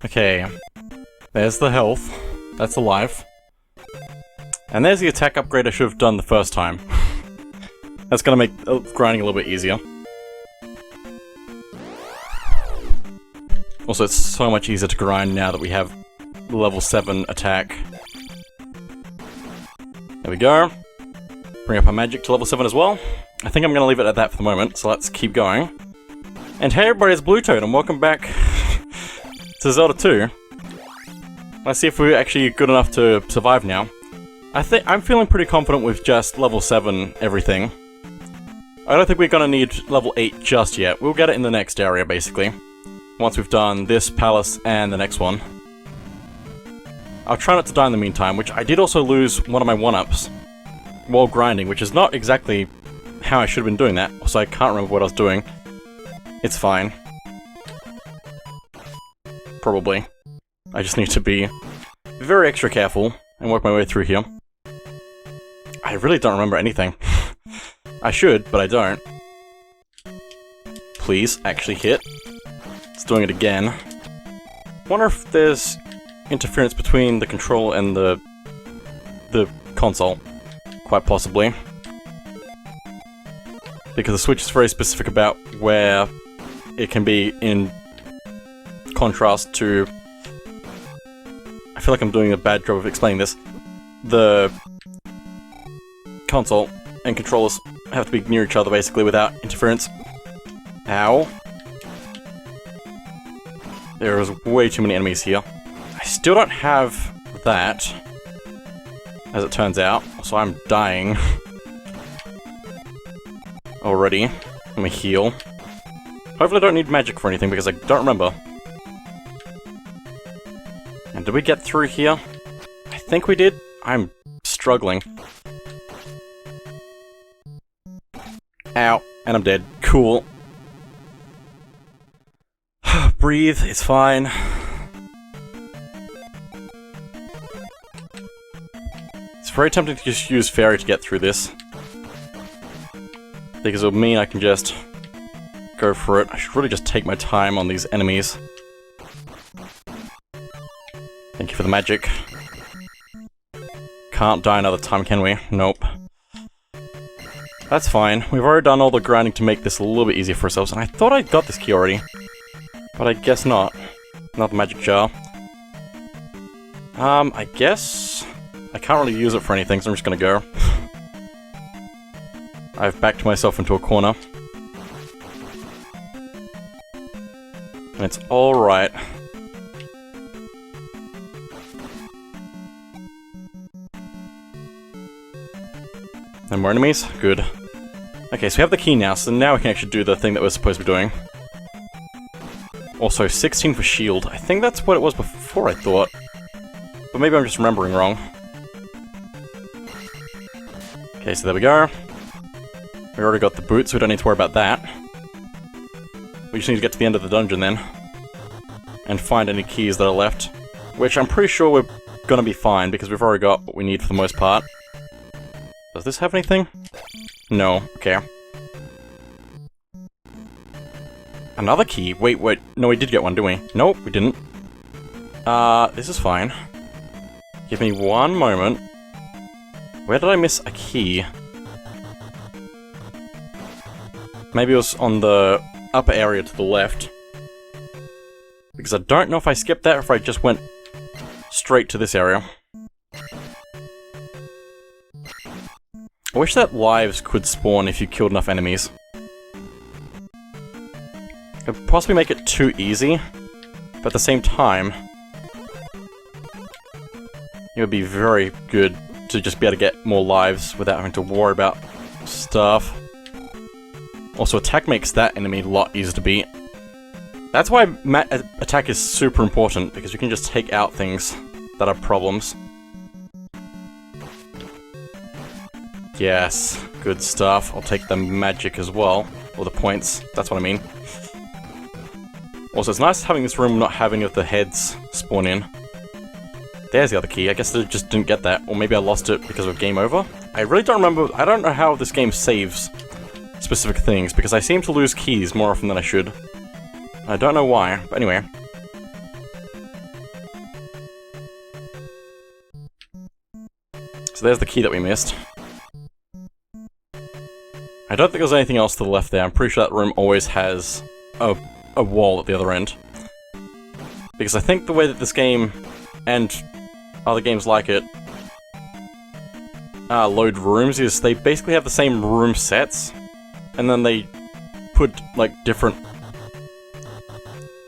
Okay, there's the health. That's a life. And there's the attack upgrade I should have done the first time. That's gonna make grinding a little bit easier. Also, it's so much easier to grind now that we have level 7 attack. There we go. Bring up our magic to level 7 as well. I think I'm gonna leave it at that for the moment, so let's keep going. And hey everybody, it's BlueToad, and welcome back to Zelda 2. Let's see if we're actually good enough to survive now. I'm feeling pretty confident with just level 7 everything. I don't think we're gonna need level 8 just yet. We'll get it in the next area, basically. Once we've done this palace and the next one. I'll try not to die in the meantime, which I did also lose one of my 1-ups while grinding, which is not exactly how I should have been doing that, so I can't remember what I was doing. It's fine. Probably. I just need to be very extra careful and work my way through here. I really don't remember anything. I should, but I don't. Please, actually hit. It's doing it again. Wonder if there's interference between the control and the console. Quite possibly. Because the Switch is very specific about where it can be in contrast to... I feel like I'm doing a bad job of explaining this. The console and controllers have to be near each other, basically, without interference. Ow. There is way too many enemies here. I still don't have that, as it turns out, so I'm dying. Already. Let me heal. Hopefully I don't need magic for anything, because I don't remember. And did we get through here? I think we did. I'm struggling. Ow. And I'm dead. Cool. Breathe. It's fine. It's very tempting to just use Fairy to get through this. Because it'll mean I can just go for it. I should really just take my time on these enemies. Thank you for the magic. Can't die another time, can we? Nope. That's fine. We've already done all the grinding to make this a little bit easier for ourselves, and I thought I got this key already. But I guess not. Another magic jar. I guess... I can't really use it for anything, so I'm just gonna go. I've backed myself into a corner. And it's alright. And more enemies? Good. Okay, so we have the key now, so now we can actually do the thing that we're supposed to be doing. Also, 16 for shield. I think that's what it was before, I thought. But maybe I'm just remembering wrong. Okay, so there we go. We already got the boot, so we don't need to worry about that. We just need to get to the end of the dungeon then. And find any keys that are left. Which I'm pretty sure we're gonna be fine, because we've already got what we need for the most part. Does this have anything? No. Okay. Another key? Wait. No, we did get one, didn't we? Nope, we didn't. This is fine. Give me one moment. Where did I miss a key? Maybe it was on the upper area to the left. Because I don't know if I skipped that or if I just went straight to this area. I wish that lives could spawn if you killed enough enemies. It could possibly make it too easy, but at the same time, it would be very good to just be able to get more lives without having to worry about stuff. Also, attack makes that enemy a lot easier to beat. That's why attack is super important, because you can just take out things that are problems. Yes, good stuff. I'll take the magic as well, or the points, that's what I mean. Also, it's nice having this room not having the heads spawn in. There's the other key. I guess I just didn't get that, or maybe I lost it because of game over. I really don't remember. I don't know how this game saves specific things, because I seem to lose keys more often than I should. I don't know why, but anyway. So there's the key that we missed. I don't think there's anything else to the left there. I'm pretty sure that room always has a wall at the other end. Because I think the way that this game, and other games like it, load rooms is they basically have the same room sets, and then they put, like, different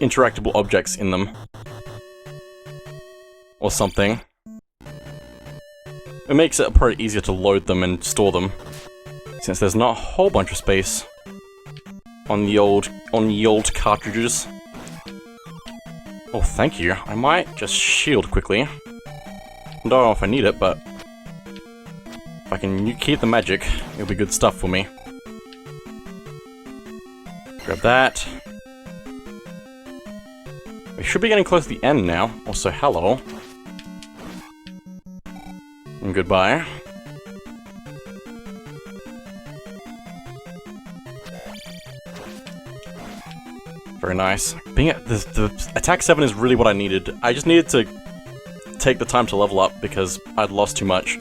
interactable objects in them. Or something. It makes it probably easier to load them and store them, since there's not a whole bunch of space on the old cartridges. Oh, thank you. I might just shield quickly. I don't know if I need it, but if I can keep the magic, it'll be good stuff for me. Grab that. We should be getting close to the end now. Also, hello. And goodbye. Very nice. The attack 7 is really what I needed. I just needed to take the time to level up because I'd lost too much.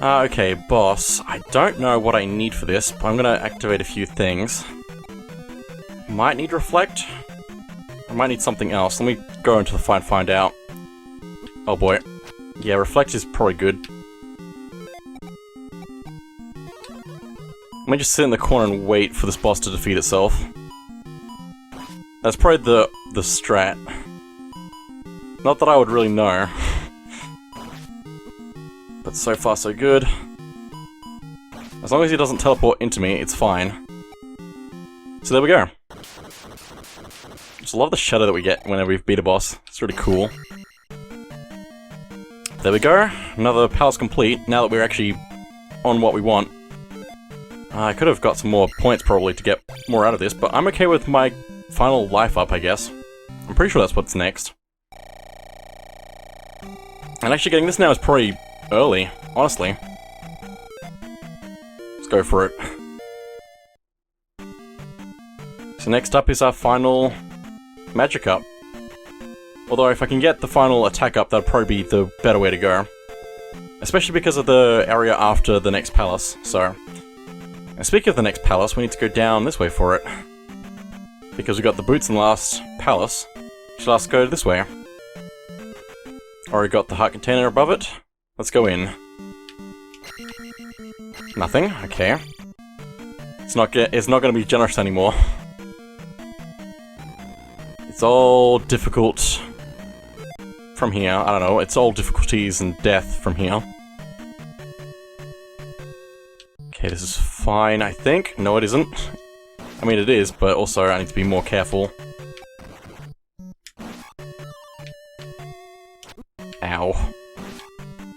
Okay, boss. I don't know what I need for this, but I'm gonna activate a few things. Might need Reflect. I might need something else. Let me go into the find out. Oh boy. Yeah, Reflect is probably good. Let me just sit in the corner and wait for this boss to defeat itself. That's probably the strat. Not that I would really know. But so far so good. As long as he doesn't teleport into me, it's fine. So there we go. Just love the shadow that we get whenever we beat a boss. It's really cool. There we go. Another palace complete, now that we're actually on what we want. I could have got some more points probably to get more out of this, but I'm okay with my final life up, I guess. I'm pretty sure that's what's next. And actually getting this now is probably early, honestly. Let's go for it. So next up is our final magic up. Although if I can get the final attack up, that'd probably be the better way to go. Especially because of the area after the next palace, so... And speaking of the next palace, we need to go down this way for it. Because we got the boots in the last palace. Shall I go this way? Already got the heart container above it. Let's go in. Nothing? Okay. It's not gonna be generous anymore. It's all difficult from here. I don't know, it's all difficulties and death from here. Okay, this is fine, I think. No, it isn't. I mean, it is, but also I need to be more careful. Ow.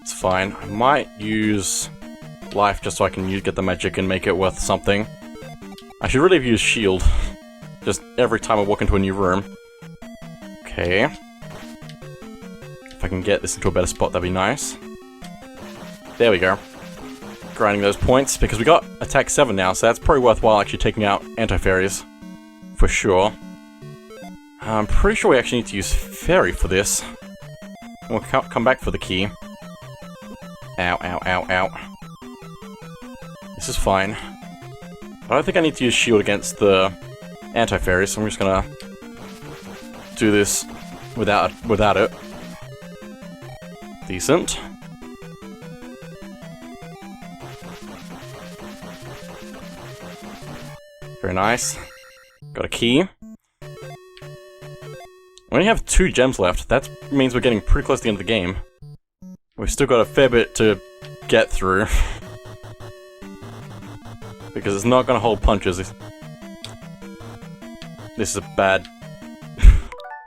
It's fine. I might use life just so I can get the magic and make it worth something. I should really have used shield. Just every time I walk into a new room. Okay. If I can get this into a better spot, that'd be nice. There we go. Grinding those points, because we got attack 7 now, so that's probably worthwhile actually taking out anti-fairies. For sure. I'm pretty sure we actually need to use fairy for this. We'll come back for the key. Ow, ow, ow, ow. This is fine. I don't think I need to use shield against the anti-fairies, so I'm just gonna do this without it. Decent. Very nice. Got a key. We only have 2 gems left. That means we're getting pretty close to the end of the game. We've still got a fair bit to get through. Because it's not gonna hold punches. This is a bad...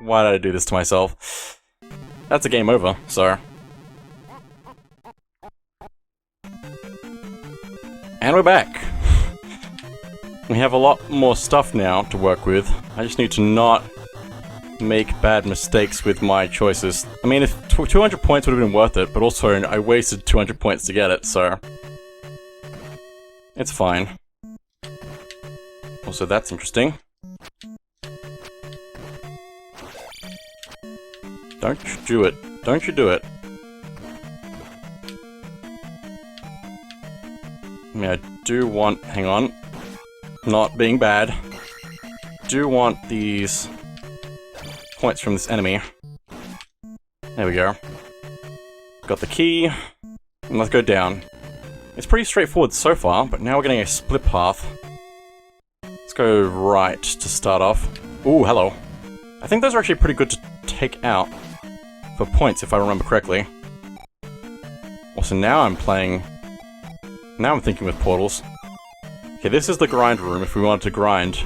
Why did I do this to myself? That's a game over, so... And we're back! We have a lot more stuff now to work with. I just need to not make bad mistakes with my choices. I mean, if 200 points would have been worth it, but also I wasted 200 points to get it, so... It's fine. Also, that's interesting. Don't you do it. Don't you do it. mean, I do want... Hang on. Not being bad. Do want these points from this enemy. There we go. Got the key. And let's go down. It's pretty straightforward so far, but now we're getting a split path. Let's go right to start off. Ooh, hello. I think those are actually pretty good to take out for points, if I remember correctly. Also, now I'm playing... Now I'm thinking with portals. Okay, this is the grind room if we wanted to grind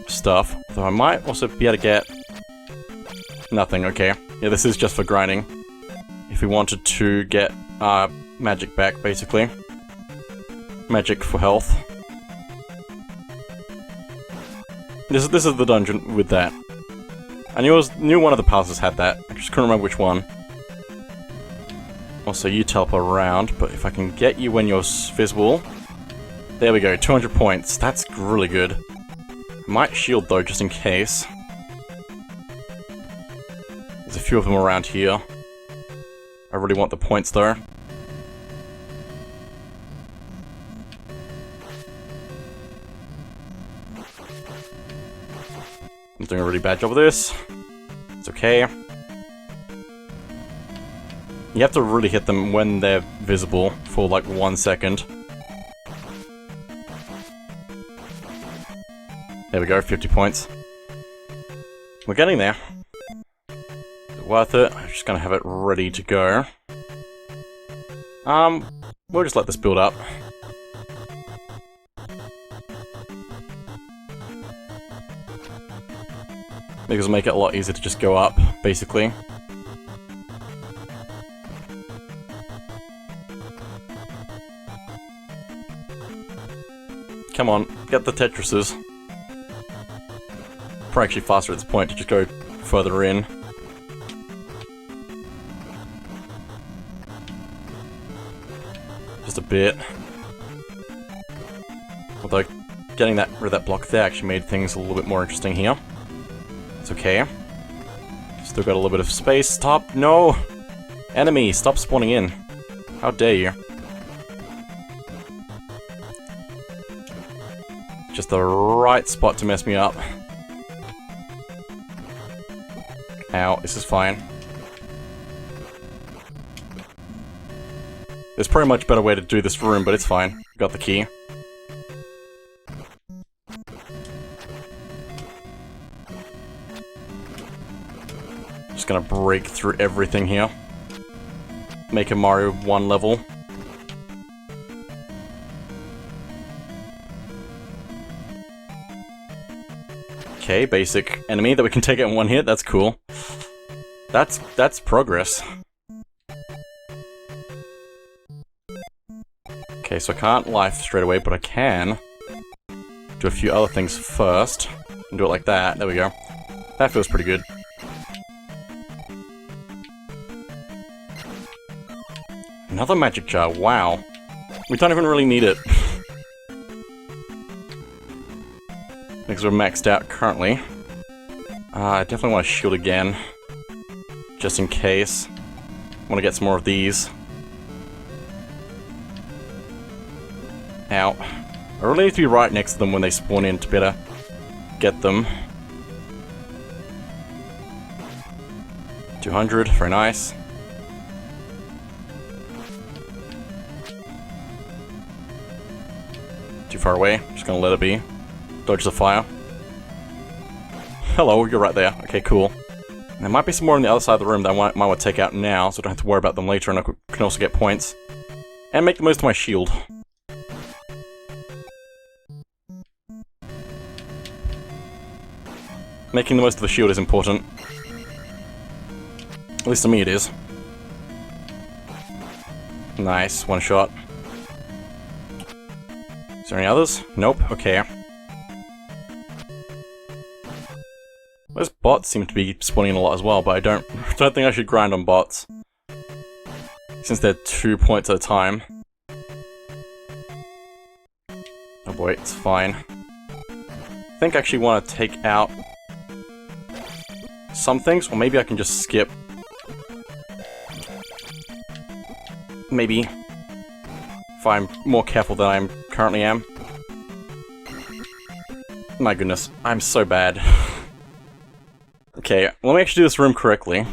stuff. Though I might also be able to get... Nothing, okay. Yeah, this is just for grinding. If we wanted to get magic back, basically. Magic for health. This is the dungeon with that. I knew one of the passes had that. I just couldn't remember which one. Also, you teleport around, but if I can get you when you're visible... There we go, 200 points. That's really good. Might shield though, just in case. There's a few of them around here. I really want the points though. I'm doing a really bad job of this. It's okay. You have to really hit them when they're visible for like 1 second. There we go, 50 points. We're getting there. Is it worth it? I'm just gonna have it ready to go. We'll just let this build up. Because it'll make it a lot easier to just go up, basically. Come on, get the Tetrises. Probably actually faster at this point to just go further in. Just a bit. Although, getting rid of that block there actually made things a little bit more interesting here. It's okay. Still got a little bit of space. Stop! No! Enemy! Stop spawning in. How dare you. Just the right spot to mess me up. Ow, this is fine. There's probably a much better way to do this room, but it's fine. Got the key. Just gonna break through everything here. Make a Mario 1 level. Okay, basic enemy that we can take out in one hit. That's cool. That's progress. Okay, so I can't life straight away, but I can do a few other things first. And do it like that. There we go. That feels pretty good. Another magic jar. Wow. We don't even really need it. Because we're maxed out currently. I definitely want to shield again. Just in case. I want to get some more of these. Ow. I really need to be right next to them when they spawn in to better get them. 200, very nice. Too far away, just gonna let it be. Dodge the fire. Hello, you're right there. Okay, cool. There might be some more on the other side of the room that I might want to take out now, so I don't have to worry about them later, and I can also get points. And make the most of my shield. Making the most of the shield is important. At least to me it is. Nice, one shot. Is there any others? Nope, okay. Those bots seem to be spawning in a lot as well, but I don't think I should grind on bots. Since they're 2 points at a time. Oh boy, it's fine. I think I actually want to take out some things, or maybe I can just skip. Maybe. if I'm more careful than I currently am. My goodness, I'm so bad. Okay, let me actually do this room correctly.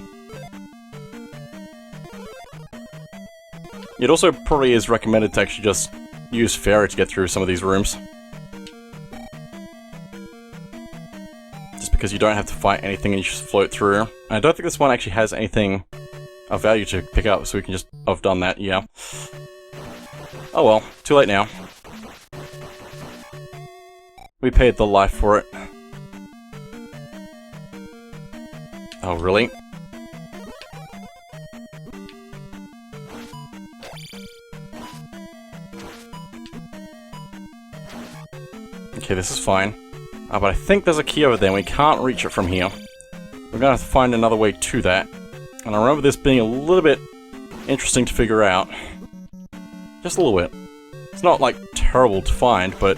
It also probably is recommended to actually just use Fairy to get through some of these rooms. Just because you don't have to fight anything and you just float through. And I don't think this one actually has anything of value to pick up, so we can just have done that, yeah. Oh well, too late now. We paid the life for it. Oh, really? Okay, this is fine. But I think there's a key over there and we can't reach it from here. We're gonna have to find another way to that. And I remember this being a little bit interesting to figure out. Just a little bit. It's not, like, terrible to find, but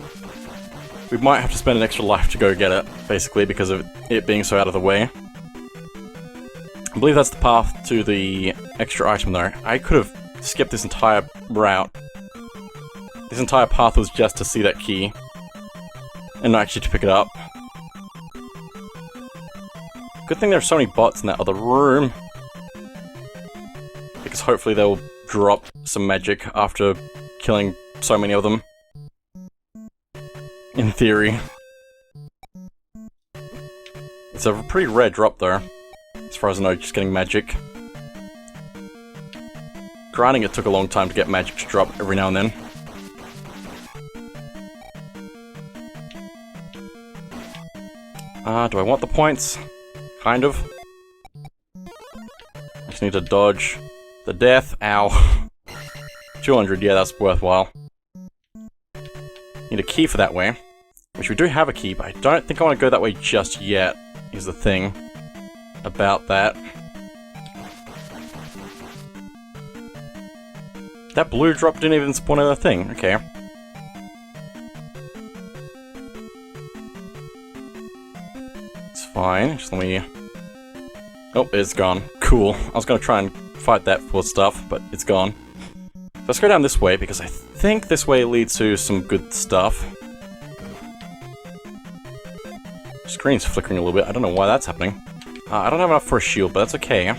we might have to spend an extra life to go get it, basically, because of it being so out of the way. I believe that's the path to the extra item, though. I could have skipped this entire route. This entire path was just to see that key, and not actually to pick it up. Good thing there are so many bots in that other room. Because hopefully they'll drop some magic after killing so many of them. In theory. It's a pretty rare drop though, as far as I know, just getting magic. Grinding it took a long time to get magic to drop every now and then. Do I want the points? Kind of. I just need to dodge the death. Ow. 200, yeah, that's worthwhile. Need a key for that way. Which we do have a key, but I don't think I want to go that way just yet, is the thing about that. That blue drop didn't even spawn another thing, okay. It's fine, just let me... Oh, it's gone. Cool. I was gonna try and fight that for stuff, but it's gone. Let's go down this way, because I think this way leads to some good stuff. Screen's flickering a little bit, I don't know why that's happening. I don't have enough for a shield, but that's okay,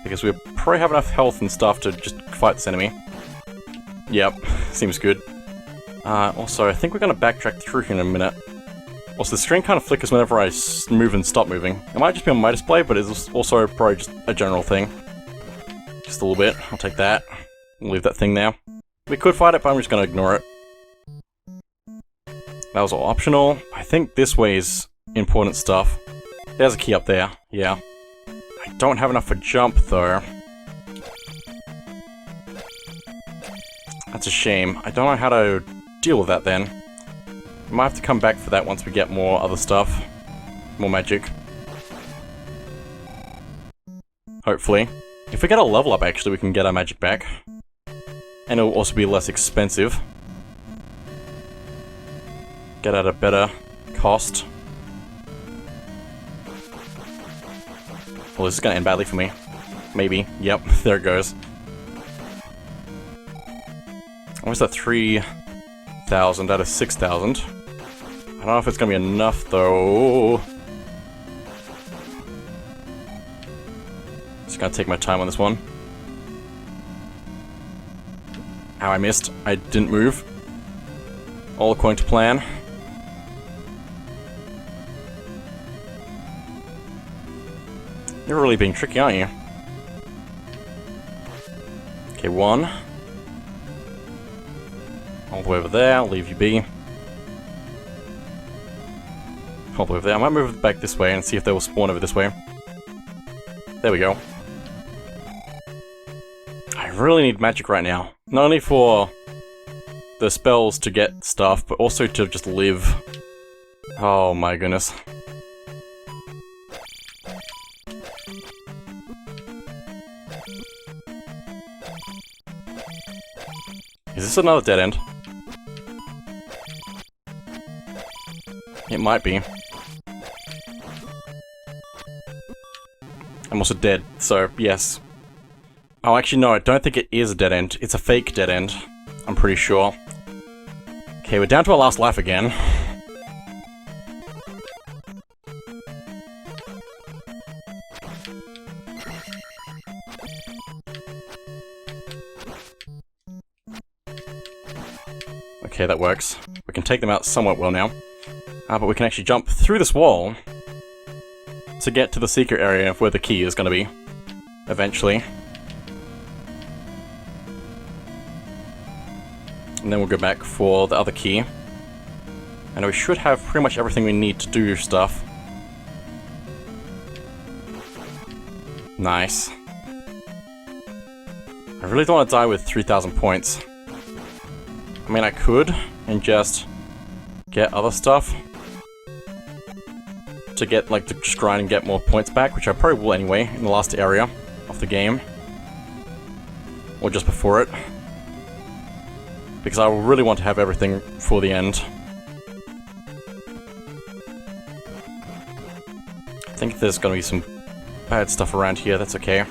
because we probably have enough health and stuff to just fight this enemy. Yep, seems good. Also, I think we're gonna backtrack through here in a minute. Also, the screen kind of flickers whenever I move and stop moving. It might just be on my display, but it's also probably just a general thing. Just a little bit, I'll take that. We'll leave that thing there. We could fight it, but I'm just gonna ignore it. That was all optional. I think this way is important stuff. There's a key up there, yeah. I don't have enough for jump, though. That's a shame. I don't know how to deal with that, then. We might have to come back for that once we get more other stuff. More magic. Hopefully. If we get a level up, actually, we can get our magic back. And it'll also be less expensive. Get at a better cost. Well, this is gonna end badly for me. Maybe. Yep, there it goes. Where's that 3,000 out of 6,000? I don't know if it's gonna be enough, though. Just gonna take my time on this one. Ow, I missed. I didn't move. All according to plan. You're really being tricky, aren't you? Okay, one. All the way over there, I'll leave you be. All the way over there. I might move back this way and see if they will spawn over this way. There we go. I really need magic right now. Not only for the spells to get stuff, but also to just live. Oh my goodness. Is this another dead end? It might be. I'm also dead, so yes. Oh, actually no, I don't think it is a dead end. It's a fake dead end. I'm pretty sure. Okay, we're down to our last life again. Okay, that works. We can take them out somewhat well now. But we can actually jump through this wall to get to the secret area of where the key is going to be, eventually. And then we'll go back for the other key. And we should have pretty much everything we need to do stuff. Nice. I really don't want to die with 3,000 points. I mean, I could, and just get other stuff. To get, like, to just grind and get more points back, which I probably will anyway, in the last area of the game. Or just before it. Because I really want to have everything for the end. I think there's gonna be some bad stuff around here, that's okay. I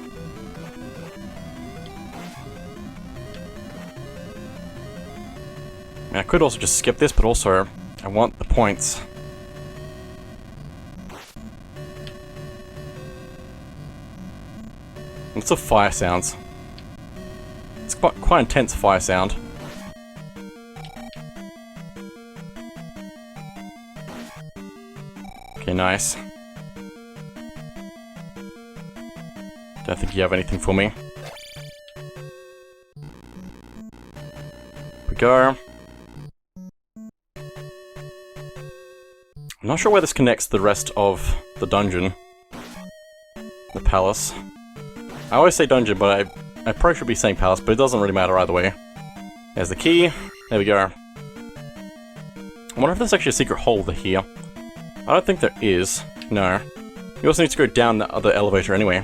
mean, I could also just skip this, but also, I want the points. Lots of fire sounds. It's quite intense fire sound. Okay, nice. Don't think you have anything for me. Here we go. I'm not sure where this connects to the rest of the dungeon. The palace. I always say dungeon, but I probably should be saying palace, but it doesn't really matter either way. There's the key. There we go. I wonder if there's actually a secret hole here. I don't think there is. No. You also need to go down the other elevator anyway.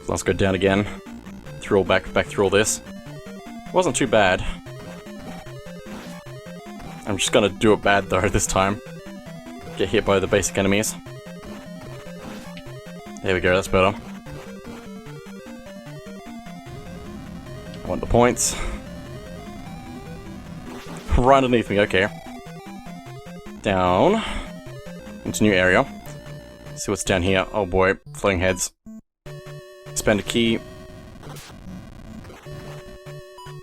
So let's go down again. Through all back through all this. Wasn't too bad. I'm just gonna do it bad though this time. Get hit by the basic enemies. There we go, that's better. I want the points. Right underneath me, okay. Down. Into new area. See what's down here. Oh boy, floating heads. Spend a key.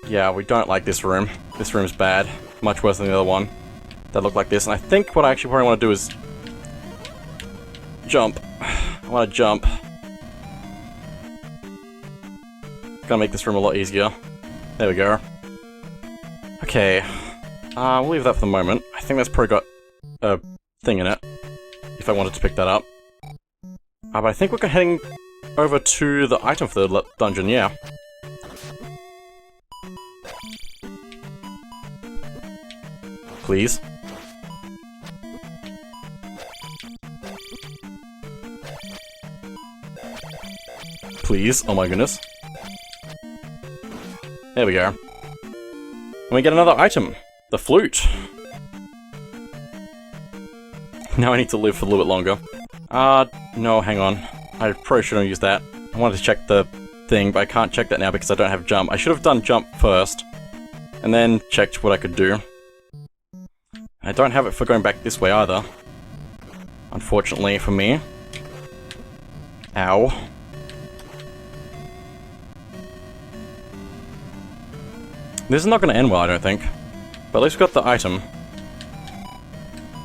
Yeah, we don't like this room. This room's bad. Much worse than the other one that looked like this. And I think what I actually probably want to do is jump. I want to jump. Gonna make this room a lot easier. There we go. Okay. We'll leave that for the moment. I think that's probably got a thing in it. If I wanted to pick that up. But I think we're heading over to the item for the dungeon, yeah. Please. Please. Oh my goodness. There we go. And we get another item. The flute. Now I need to live for a little bit longer. No, hang on. I probably shouldn't use that. I wanted to check the thing, but I can't check that now because I don't have jump. I should have done jump first. And then checked what I could do. I don't have it for going back this way either. Unfortunately for me. Ow. This is not going to end well, I don't think. But at least we've got the item.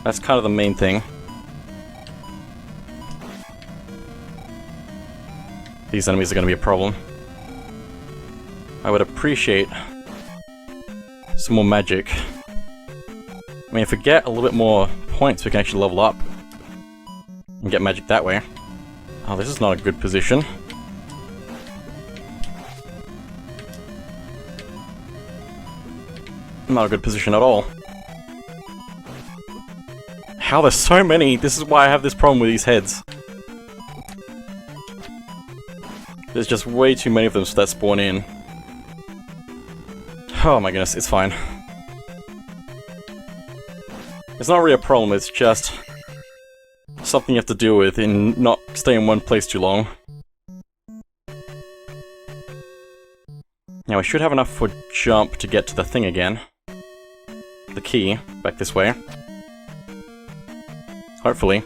That's kind of the main thing. These enemies are going to be a problem. I would appreciate some more magic. I mean, if we get a little bit more points, we can actually level up and get magic that way. Oh, this is not a good position. Not a good position at all. How there's so many! This is why I have this problem with these heads. There's just way too many of them that spawn in. Oh my goodness, it's fine. It's not really a problem, it's just something you have to deal with in not staying in one place too long. Now we should have enough for jump to get to the thing again. The key, back this way. Hopefully.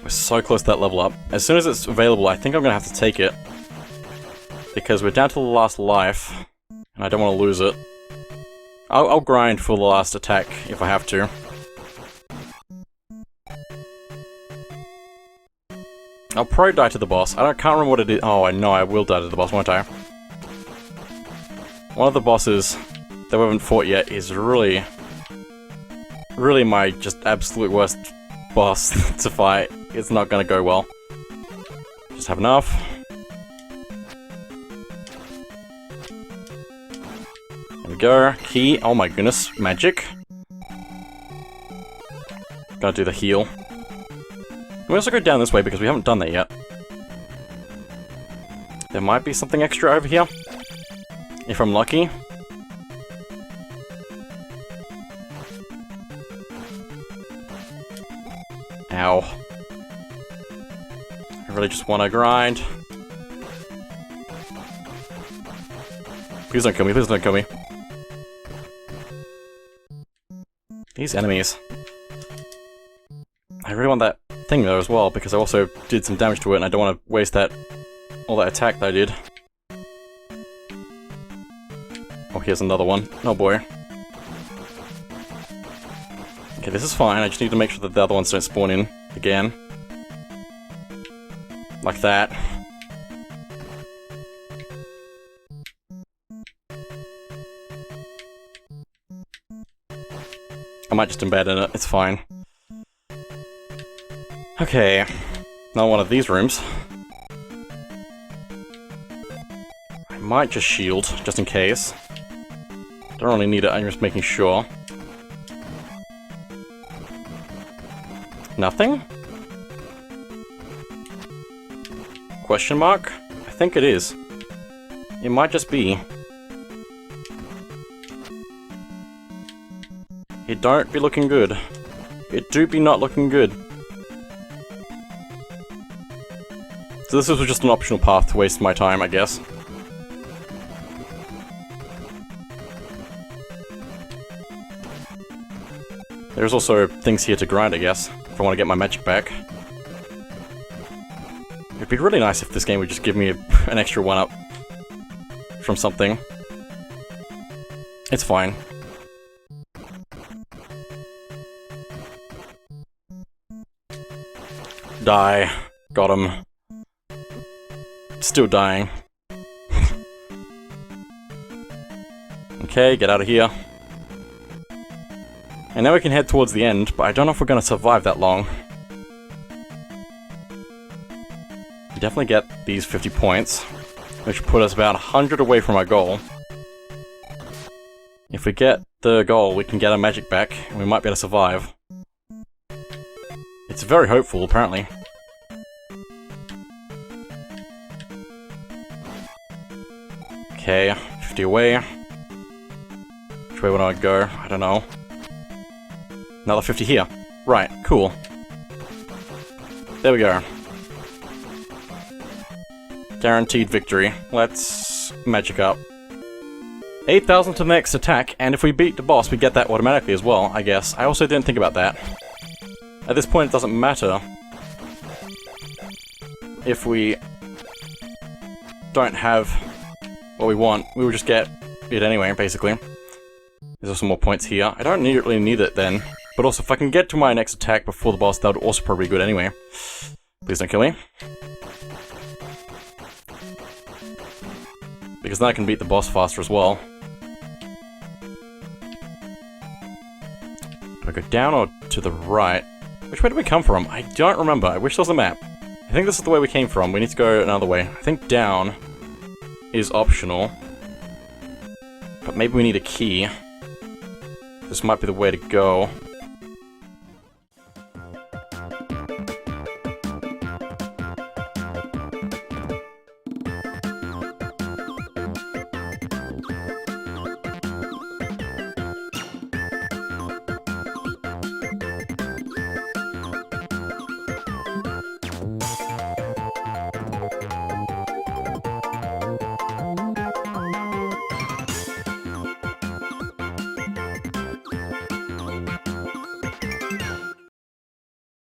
We're so close to that level up. As soon as it's available, I think I'm gonna have to take it. Because we're down to the last life, and I don't want to lose it. I'll grind for the last attack if I have to. I'll probably die to the boss. Can't remember what it is. Oh, I know I will die to the boss, won't I? One of the bosses that we haven't fought yet is really my just absolute worst boss to fight. It's not gonna go well. Just have enough. There we go. Key. Oh my goodness. Magic. Gotta do the heal. We also go down this way because we haven't done that yet. There might be something extra over here. If I'm lucky. Ow. I really just want to grind. Please don't kill me, please don't kill me. These enemies. I really want that thing though as well, because I also did some damage to it and I don't want to waste all that attack that I did. Oh, here's another one. Oh boy. Okay, this is fine, I just need to make sure that the other ones don't spawn in again. Like that. I might just embed in it, it's fine. Okay, now one of these rooms. I might just shield, just in case. Don't really need it, I'm just making sure. Nothing? Question mark? I think it is. It might just be. It don't be looking good. It do be not looking good. So this was just an optional path to waste my time, I guess. There's also things here to grind, I guess, if I want to get my magic back. It'd be really nice if this game would just give me an extra 1-up from something. It's fine. Die. Got him. Still dying. Okay, get out of here. And now we can head towards the end, but I don't know if we're going to survive that long. We definitely get these 50 points, which put us about 100 away from our goal. If we get the goal, we can get our magic back, and we might be able to survive. It's very hopeful, apparently. Okay, 50 away. Which way would I go? I don't know. Another 50 here. Right, cool. There we go. Guaranteed victory. Let's magic up. 8,000 to the next attack, and if we beat the boss, we get that automatically as well, I guess. I also didn't think about that. At this point, it doesn't matter if we don't have what we want. We will just get it anyway, basically. There's also more points here. I don't really need it then. But also, if I can get to my next attack before the boss, that would also probably be good anyway. Please don't kill me. Because then I can beat the boss faster as well. Do I go down or to the right? Which way did we come from? I don't remember. I wish there was a map. I think this is the way we came from. We need to go another way. I think down is optional. But maybe we need a key. This might be the way to go.